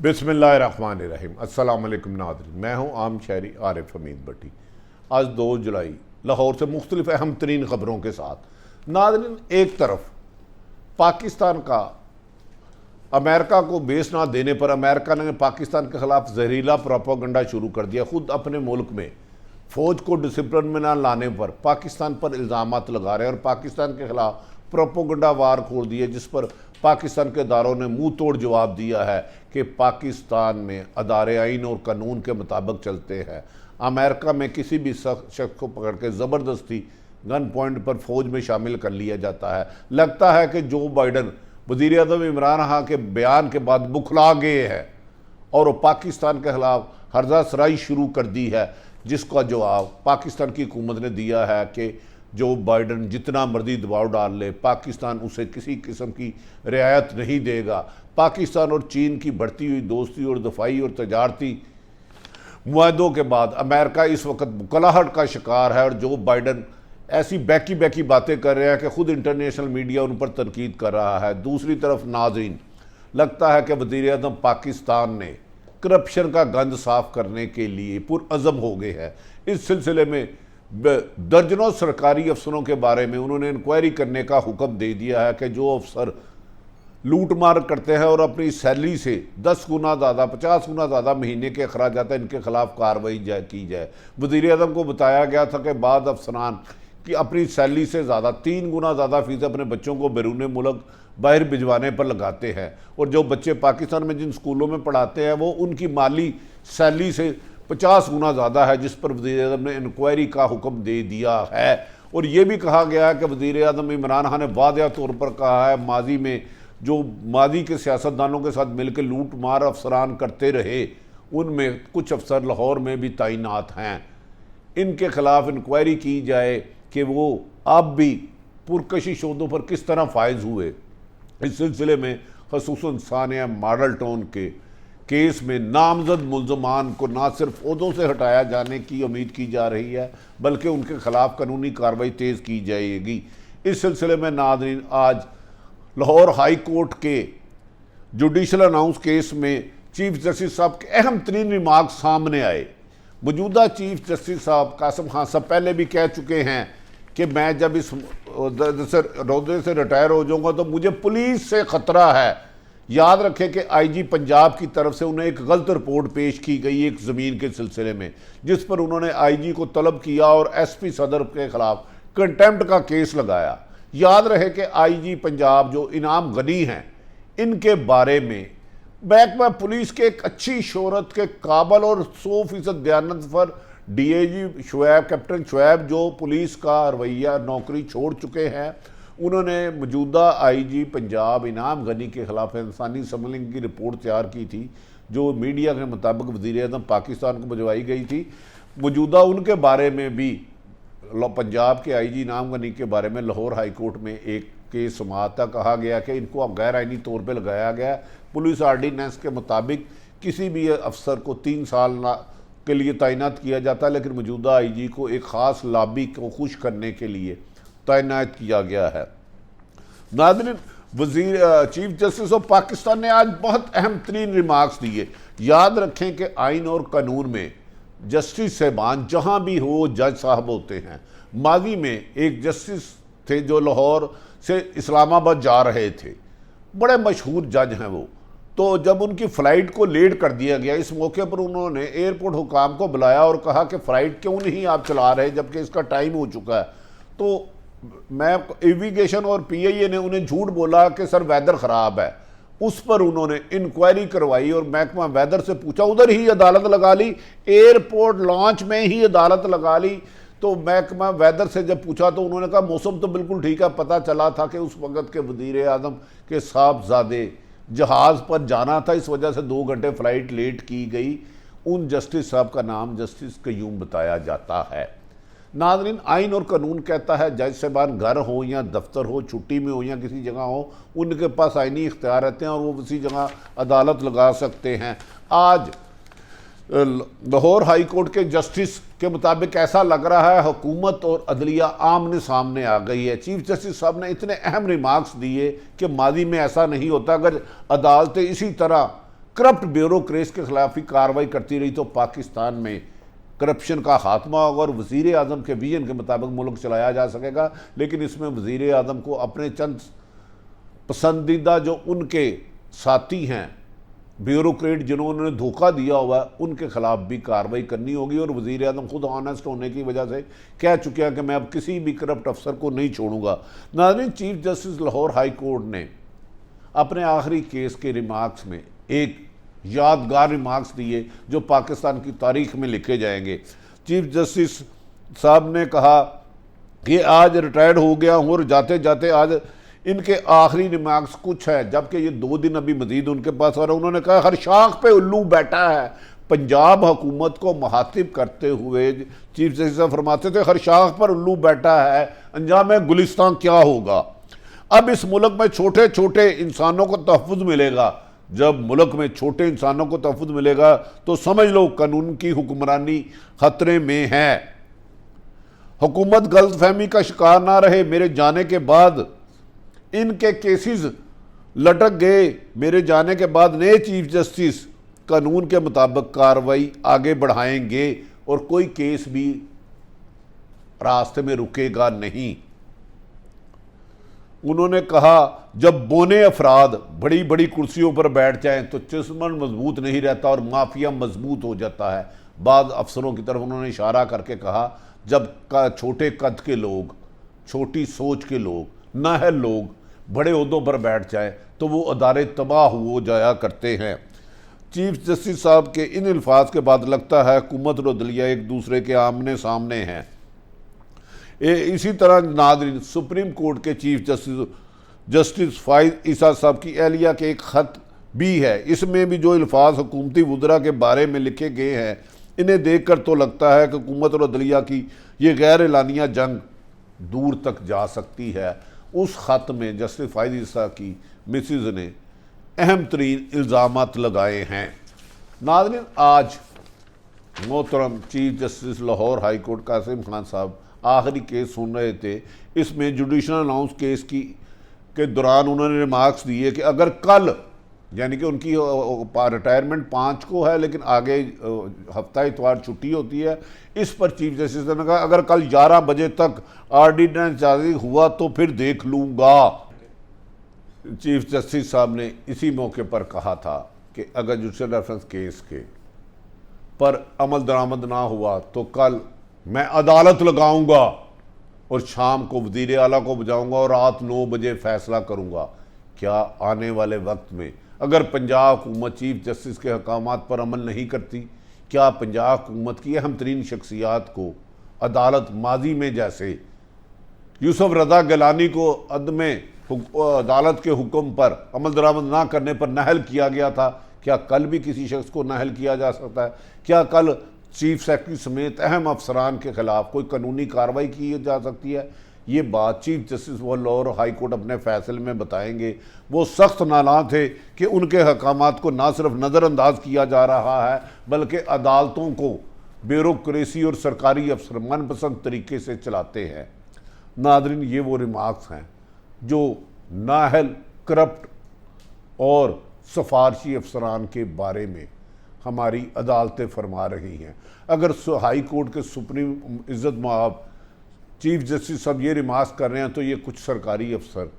बिस्मिल्लाहिर्रहमानिर्रहीम। अस्सलाम वालेकुम नाज़रीन, मैं हूँ आम शहरी आरिफ हमीद भट्टी। आज 2 जुलाई लाहौर से मुख्तलिफ अहम तरीन ख़बरों के साथ। नाज़रीन, एक तरफ पाकिस्तान का अमेरिका को बेस ना देने पर अमेरिका ने पाकिस्तान के ख़िलाफ़ जहरीला प्रोपेगेंडा शुरू कर दिया। ख़ुद अपने मुल्क में फ़ौज को डिसिप्लिन में ना लाने पर पाकिस्तान पर इल्ज़ामात लगा रहे हैं और पाकिस्तान के ख़िलाफ़ प्रोपेगेंडा वार खोल दिए, जिस पर पाकिस्तान के इदारों ने मुंह तोड़ जवाब दिया है कि पाकिस्तान में अदारे आइन और कानून के मुताबिक चलते हैं। अमेरिका में किसी भी शख्स को पकड़ के ज़बरदस्ती गन पॉइंट पर फ़ौज में शामिल कर लिया जाता है। लगता है कि जो बाइडन वज़ीर आज़म इमरान खान के बयान के बाद बुखला गए हैं और वो पाकिस्तान के खिलाफ हर्जा सराई शुरू कर दी है, जिसका जवाब पाकिस्तान की हुकूमत ने दिया है कि जो बाइडन जितना मर्जी दबाव डाल ले, पाकिस्तान उसे किसी किस्म की रियायत नहीं देगा। पाकिस्तान और चीन की बढ़ती हुई दोस्ती और दफाई और तजारती मुआहदों के बाद अमेरिका इस वक्त बुखलाहट का शिकार है और जो बाइडन ऐसी बैकी बैकी बातें कर रहे हैं कि खुद इंटरनेशनल मीडिया उन पर तनकीद कर रहा है। दूसरी तरफ नाज़रीन, लगता है कि वज़ीर आज़म पाकिस्तान ने करप्शन का गंद साफ करने के लिए पुरअज़म हो गए हैं। इस सिलसिले में दर्जनों सरकारी अफसरों के बारे में उन्होंने इंक्वायरी करने का हुक्म दे दिया है कि जो अफसर लूट मार करते हैं और अपनी सैलरी से 10 गुना ज़्यादा 50 गुना ज़्यादा महीने के अखराजात हैं, इनके खिलाफ कार्रवाई की जाए। वज़ीर आज़म को बताया गया था कि बाद अफसरान की अपनी सैलरी से ज़्यादा 3 गुना ज़्यादा फीस अपने बच्चों को बैरून मुल्क बाहर भिजवाने पर लगाते हैं और जो बच्चे पाकिस्तान में जिन स्कूलों में पढ़ाते हैं वो उनकी माली सैलरी से 50 गुना ज़्यादा है, जिस पर वज़ीर आज़म ने इंक्वायरी का हुक्म दे दिया है। और ये भी कहा गया है कि वज़ीर आज़म इमरान खान ने वाज़ेह तौर पर कहा है माजी में जो माजी के सियासतदानों के साथ मिलकर लूट मार अफसरान करते रहे, उनमें कुछ अफसर लाहौर में भी तैनात हैं। इनके खिलाफ इंक्वायरी की जाए कि वो अब भी पुरकशी शोधों पर किस तरह फायज हुए। इस सिलसिले में खसूसन सानिया मॉडल टाउन के केस में नामजद मुल्ज़मान को न सिर्फ ओहदों से हटाया जाने की उम्मीद की जा रही है, बल्कि उनके खिलाफ कानूनी कार्रवाई तेज़ की जाएगी। इस सिलसिले में नाज़रीन, आज लाहौर हाई कोर्ट के जुडिशल अनाउंस केस में चीफ जस्टिस साहब के अहम तरीन रिमार्क सामने आए। मौजूदा चीफ जस्टिस साहब कासिम खान साहब पहले भी कह चुके हैं कि मैं जब इस रौदे से रिटायर हो जाऊंगा तो मुझे पुलिस से ख़तरा है। याद रखें कि आईजी पंजाब की तरफ से उन्हें एक गलत रिपोर्ट पेश की गई एक ज़मीन के सिलसिले में, जिस पर उन्होंने आईजी को तलब किया और एसपी सदर के खिलाफ कंटेम्प्ट का केस लगाया। याद रहे कि आईजी पंजाब जो इनाम गनी हैं, इनके बारे में महकमा पुलिस के एक अच्छी शोहरत के काबल और 100% दयानत पर डीआईजी शुएब, कैप्टन शुएब, जो पुलिस का रवैया नौकरी छोड़ चुके हैं, उन्होंने मौजूदा आईजी पंजाब इनाम गनी के खिलाफ इंसानी स्मगलिंग की रिपोर्ट तैयार की थी, जो मीडिया के मुताबिक वज़ीर आज़म पाकिस्तान को भिजवाई गई थी। मौजूदा उनके बारे में भी पंजाब के आईजी इनाम गनी के बारे में लाहौर हाई कोर्ट में एक केस समाता कहा गया कि इनको गैर आइनी तौर पर लगाया गया। पुलिस आर्डीनेंस के मुताबिक किसी भी अफसर को 3 साल के लिए तैनात किया जाता है, लेकिन मौजूदा आईजी को एक ख़ास लॉबी को खुश करने के लिए तैनात किया गया है। नाज़रीन, चीफ जस्टिस ऑफ पाकिस्तान ने आज बहुत अहम तरीन रिमार्क्स दिए। याद रखें कि आइन और कानून में जस्टिस साहबान जहाँ भी हो जज साहब होते हैं। माजी में एक जस्टिस थे जो लाहौर से इस्लामाबाद जा रहे थे, बड़े मशहूर जज हैं वो। तो जब उनकी फ़्लाइट को लेट कर दिया गया, इस मौके पर उन्होंने एयरपोर्ट हुकाम को बुलाया और कहा कि फ़्लाइट क्यों नहीं आप चला रहे जबकि इसका टाइम हो चुका है। तो मैं एविगेशन और पीआईए ने उन्हें झूठ बोला कि सर वेदर ख़राब है। उस पर उन्होंने इंक्वायरी करवाई और महकमा वेदर से पूछा, उधर ही अदालत लगा ली, एयरपोर्ट लॉन्च में ही अदालत लगा ली। तो महकमा वेदर से जब पूछा तो उन्होंने कहा मौसम तो बिल्कुल ठीक है। पता चला था कि उस वक़्त के वज़ीर आज़म के साहबजादे जहाज़ पर जाना था, इस वजह से 2 घंटे फ़्लाइट लेट की गई। उन जस्टिस साहब का नाम जस्टिस क़य्यूम बताया जाता है। नाज़रीन, आइन और कानून कहता है जज साहबान घर हो या दफ्तर हो, छुट्टी में हो या किसी जगह हो, उनके पास आइनी इख्तियार रहते हैं और वो किसी जगह अदालत लगा सकते हैं। आज लाहौर हाई कोर्ट के जस्टिस के मुताबिक ऐसा लग रहा है हुकूमत और अदलिया आमने सामने आ गई है। चीफ जस्टिस साहब ने इतने अहम रिमार्क्स दिए कि माजी में ऐसा नहीं होता। अगर अदालतें इसी तरह करप्ट ब्यूरोक्रेट्स के खिलाफ ही कार्रवाई करती रही तो पाकिस्तान में करप्शन का खात्मा होगा और वज़ीर आज़म के विजन के मुताबिक मुल्क चलाया जा सकेगा। लेकिन इसमें वज़ीर आज़म को अपने चंद पसंदीदा जो उनके साथी हैं ब्यूरोक्रेट जिन्होंने धोखा दिया हुआ है उनके खिलाफ भी कार्रवाई करनी होगी। और वज़ीर आज़म खुद ऑनेस्ट होने की वजह से कह चुके हैं कि मैं अब किसी भी करप्ट अफसर को नहीं छोड़ूंगा। नाज़रीन, chief justice Lahore high court ने अपने आखिरी केस के रिमार्क्स में एक यादगार रिमार्क्स दिए जो पाकिस्तान की तारीख में लिखे जाएंगे। चीफ जस्टिस साहब ने कहा कि आज रिटायर्ड हो गया हूँ और जाते जाते आज इनके आखिरी रिमार्क्स कुछ है, जबकि ये 2 दिन अभी मजीद उनके पास आ रहा है। उन्होंने कहा हर शाख पे उल्लू बैठा है। पंजाब हुकूमत को मुखातिब करते हुए चीफ जस्टिस फरमाते थे हर शाख पर उल्लू बैठा है, अंजाम गुलिस्तान क्या होगा। अब इस मुल्क में छोटे छोटे इंसानों को तहफ़्फ़ुज़ मिलेगा। जब मुल्क में छोटे इंसानों को तहफ़्फ़ुज़ मिलेगा तो समझ लो कानून की हुक्मरानी खतरे में है। हुकूमत गलतफहमी का शिकार ना रहे। मेरे जाने के बाद इनके केसेस लटक गए। मेरे जाने के बाद नए चीफ जस्टिस कानून के मुताबिक कार्रवाई आगे बढ़ाएंगे और कोई केस भी रास्ते में रुकेगा नहीं। उन्होंने कहा जब बोने अफराद बड़ी बड़ी कुर्सियों पर बैठ जाएं तो दुश्मन मजबूत नहीं रहता और माफिया मजबूत हो जाता है। बाद अफसरों की तरफ उन्होंने इशारा करके कहा जब छोटे कद के लोग, छोटी सोच के लोग, नाअहल लोग बड़े ओहदों पर बैठ जाएं तो वो अदारे तबाह हो जाया करते हैं। चीफ जस्टिस साहब के इन अल्फाज के बाद लगता है हुकूमत और अदलिया एक दूसरे के आमने सामने हैं। इसी तरह नाज़रीन, सुप्रीम कोर्ट के चीफ जस्टिस फाइज ईसा साहब की एहलिया के एक ख़त भी है। इसमें भी जो अल्फाज हुकूमती वज़रा के बारे में लिखे गए हैं इन्हें देख कर तो लगता है कि हुकूमत और अदलिया की ये गैर एलानिया जंग दूर तक जा सकती है। उस ख़त में जस्टिस फाइज ईसा की मिसिज ने अहम तरीन इल्ज़ामात लगाए हैं। नाज़रीन, आज मोहतरम chief justice Lahore high court Qasim Khan साहब आखिरी केस सुन रहे थे। इसमें जुडिशल अनाउंस केस के दौरान उन्होंने रिमार्क्स दिए कि अगर कल, यानी कि उनकी रिटायरमेंट 5 को है लेकिन आगे हफ्ता इतवार छुट्टी होती है, इस पर चीफ जस्टिस ने कहा अगर कल 11 बजे तक ऑर्डिनेंस जारी हुआ तो फिर देख लूँगा। चीफ जस्टिस साहब ने इसी मौके पर कहा था कि अगर जुडिशल रेफरेंस केस के पर अमल दरामद ना हुआ तो कल मैं अदालत लगाऊंगा और शाम को वज़ीर आला को बजाऊंगा और रात 9 बजे फैसला करूंगा। क्या आने वाले वक्त में अगर पंजाब हुकूमत चीफ जस्टिस के अहकामात पर अमल नहीं करती, क्या पंजाब हुकूमत की अहम तरीन शख्सियात को अदालत माजी में जैसे यूसुफ रज़ा गिलानी को अदालत के हुक्म पर अमल दरामद ना करने पर नाअहल किया गया था, क्या कल भी किसी शख्स को नाअहल किया जा सकता है? क्या कल चीफ सेक्रेटरी समेत अहम अफसरान के खिलाफ कोई कानूनी कार्रवाई की जा सकती है? ये बात chief justice Lahore high court अपने फैसले में बताएंगे। वो सख्त नाला थे कि उनके हकामात को ना सिर्फ नज़रअंदाज किया जा रहा है बल्कि अदालतों को ब्यूरोक्रेसी और सरकारी अफसर मनपसंद तरीके से चलाते हैं। नादरीन, ये वो रिमार्क्स हैं जो नाअहल, करप्ट और सफारशी अफसरान के बारे में हमारी अदालतें फरमा रही हैं। अगर हाई कोर्ट के सुप्रीम इज़्ज़त मआब चीफ जस्टिस साहब ये रिमार्क्स कर रहे हैं तो ये कुछ सरकारी अफसर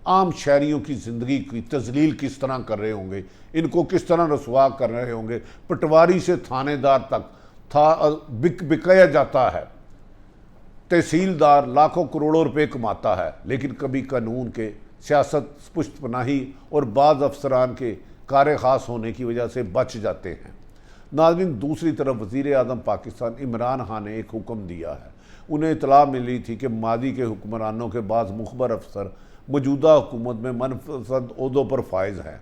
आम शहरियों की ज़िंदगी की तजलील किस तरह कर रहे होंगे, इनको किस तरह रसवा कर रहे होंगे। पटवारी से थानेदार तक बिकाया जाता है। तहसीलदार लाखों करोड़ों रुपए कमाता है लेकिन कभी कानून के सियासत, पुष्ट पनाही और बाज़ अफसरान के कार ख़ास होने की वजह से बच जाते हैं। नाज़रीन, दूसरी तरफ वज़ीर आज़म पाकिस्तान इमरान खान ने एक हुक्म दिया है। उन्हें इतला मिली थी कि मादी के हुक्मरानों के बाद मुखबर अफसर मौजूदा हुकूमत में मनपसंद ओहदों पर फायज हैं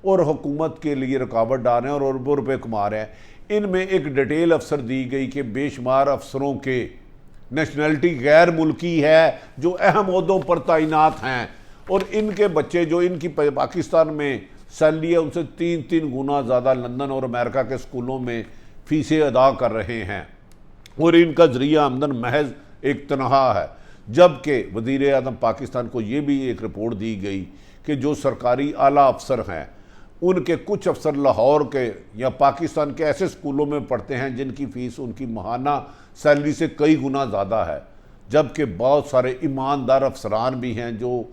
और हुकूमत के लिए रुकावट डाल रहे हैं और अरबों रुपये कमा रहे हैं। इनमें एक डिटेल अफसर दी गई कि बेशुमार अफसरों के नेशनलिटी गैर मुल्की है जो अहम ओहदों पर तैनात हैं और इनके बच्चे जो इनकी पाकिस्तान में सैलरी है उनसे 3 गुना ज़्यादा लंदन और अमेरिका के स्कूलों में फ़ीसें अदा कर रहे हैं और इनका ज़रिया आमदन महज एक तनहा है। जबकि वज़ीर आज़म पाकिस्तान को ये भी एक रिपोर्ट दी गई कि जो सरकारी आला अफसर हैं उनके कुछ अफसर लाहौर के या पाकिस्तान के ऐसे स्कूलों में पढ़ते हैं जिनकी फ़ीस उनकी माहाना सैलरी से कई गुना ज़्यादा है, जबकि बहुत सारे ईमानदार अफसरान भी हैं जो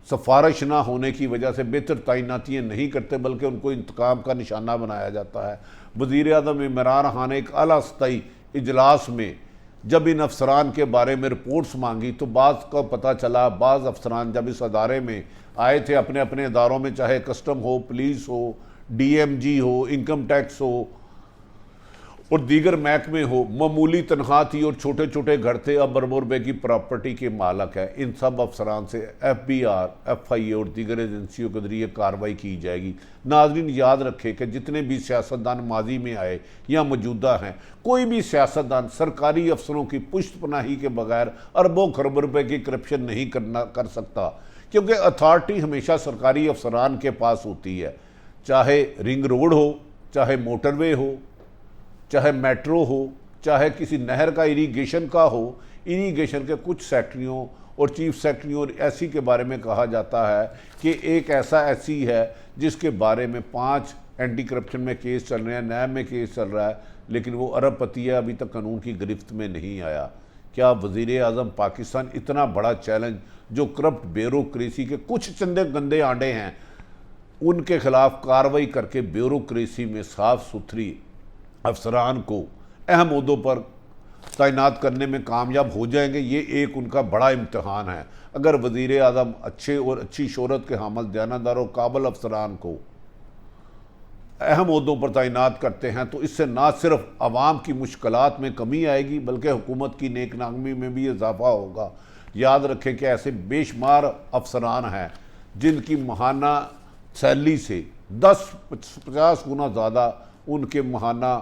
सिफारिश ना होने की वजह से बेहतर तैनातियाँ नहीं करते बल्कि उनको इंतकाम का निशाना बनाया जाता है। वज़ीर आज़म इमरान खान ने एक आला सतही इजलास में जब इन अफसरान के बारे में रिपोर्ट्स मांगी तो बाज़ का पता चला, बाज़ अफसरान जब इस अदारे में आए थे अपने अपने इदारों में, चाहे कस्टम हो, पुलिस हो, DMG हो, इनकम टैक्स हो और दीगर महकमे हो, मामूली तनख्वाह थी और छोटे छोटे घर थे, अब अरबों रुपए की प्रॉपर्टी के मालक है। इन सब अफसरान से FBR, FIA और दीगर एजेंसियों के जरिए कार्रवाई की जाएगी। नाज़रीन याद रखें कि जितने भी सियासतदान माजी में आए या मौजूदा हैं, कोई भी सियासतदान सरकारी अफसरों की पुष्टपनाही के बगैर अरबों खरबों रुपए की करप्शन नहीं कर सकता, क्योंकि अथॉरिटी हमेशा सरकारी अफसरान के पास होती है, चाहे रिंग रोड हो, चाहे मोटरवे हो, चाहे मेट्रो हो, चाहे किसी नहर का इरीगेशन का हो। इरीगेशन के कुछ सेक्रेटरियों और चीफ सेक्रेटरियों और ऐसी के बारे में कहा जाता है कि एक ऐसा ऐसी है जिसके बारे में 5 एंटी करप्शन में केस चल रहे हैं, नैब में केस चल रहा है, लेकिन वो अरबपति है, अभी तक कानून की गिरफ्त में नहीं आया। क्या वज़ीर आज़म पाकिस्तान इतना बड़ा चैलेंज जो करप्ट ब्यूरोक्रेसी के कुछ चंदे गंदे आंडे हैं उनके खिलाफ कार्रवाई करके ब्यूरोक्रेसी में साफ सुथरी अफसरान को अहम ओहदों पर तैनात करने में कामयाब हो जाएंगे? ये एक उनका बड़ा इम्तहान है। अगर वज़ीर आज़म अच्छे और अच्छी शोहरत के हामिल दयानतदार और काबिल अफसरान को अहम ओहदों पर तैनात करते हैं तो इससे ना सिर्फ आवाम की मुश्किलात में कमी आएगी बल्कि हुकूमत की नेकनामी में भी इजाफा होगा। याद रखें कि ऐसे बेशुमार अफसरान हैं जिनकी माहाना सैलरी से 10-50 गुना ज़्यादा उनके माहाना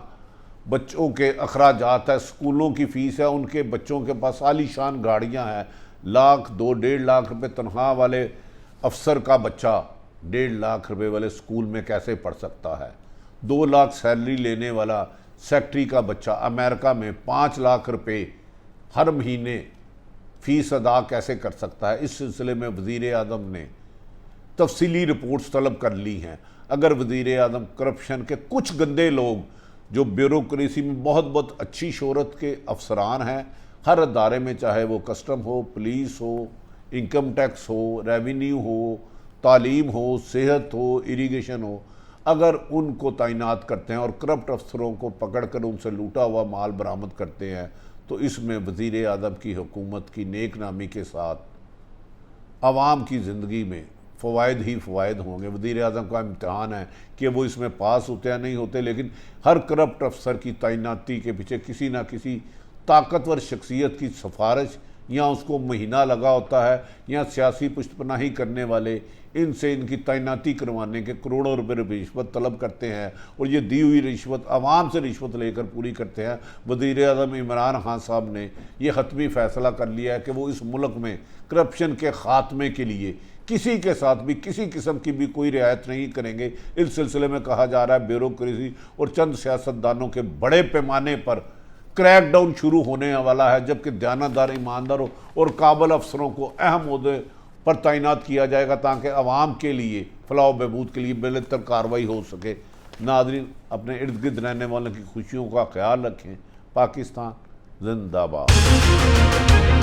बच्चों के अखराजात है, स्कूलों की फ़ीस है, उनके बच्चों के पास आलीशान गाड़ियां हैं। 1 लाख 2-1.5 लाख रुपए तनख्वाह वाले अफसर का बच्चा 1.5 लाख रुपए वाले स्कूल में कैसे पढ़ सकता है? 2 लाख सैलरी लेने वाला सेक्रेटरी का बच्चा अमेरिका में 5 लाख रुपए हर महीने फ़ीस अदा कैसे कर सकता है? इस सिलसिले में वज़ीर आज़म ने तफसीली रिपोर्ट्स तलब कर ली हैं। अगर वज़ीर आज़म करप्शन के कुछ गंदे लोग जो ब्यूरोक्रेसी में बहुत बहुत अच्छी शोहरत के अफसरान हैं, हर अदारे में, चाहे वो कस्टम हो, पुलिस हो, इनकम टैक्स हो, रेवेन्यू हो, तालीम हो, सेहत हो, इरीगेशन हो, अगर उनको तैनात करते हैं और करप्ट अफसरों को पकड़ कर उनसे लूटा हुआ माल बरामद करते हैं तो इसमें वज़ीर आज़म की हुकूमत की नेक नामी के साथ आवाम की ज़िंदगी में फ़वायद ही फ़वायद होंगे। वज़ीर आज़म का इम्तहान है कि वो इसमें पास होते या नहीं होते, लेकिन हर करप्ट अफसर की तैनाती के पीछे किसी ना किसी ताकतवर शख्सियत की सिफारिश या उसको महीना लगा होता है या सियासी पुष्टपनाही करने वाले इनसे इनकी तैनाती करवाने के करोड़ों रुपए रिश्वत तलब करते हैं और ये दी हुई रिश्वत आवाम से रिश्वत लेकर पूरी करते हैं। वज़ीर आज़म इमरान खान साहब ने यह हतमी फ़ैसला कर लिया है कि वो इस मुल्क में करप्शन के ख़ात्मे के लिए किसी के साथ भी किसी किस्म की भी कोई रियायत नहीं करेंगे। इस सिलसिले में कहा जा रहा है ब्यूरोक्रेसी और चंद सियासतदानों के बड़े पैमाने पर क्रैकडाउन शुरू होने वाला है, जबकि दयानतदार, ईमानदारों और काबिल अफसरों को अहम ओहदे पर तैनात किया जाएगा ताकि आवाम के लिए फलाह बहबूद के लिए बेहतर कार्रवाई हो सके। नाज़रीन, अपने इर्द गिर्द रहने वालों की खुशियों का ख्याल रखें। पाकिस्तान जिंदाबाद।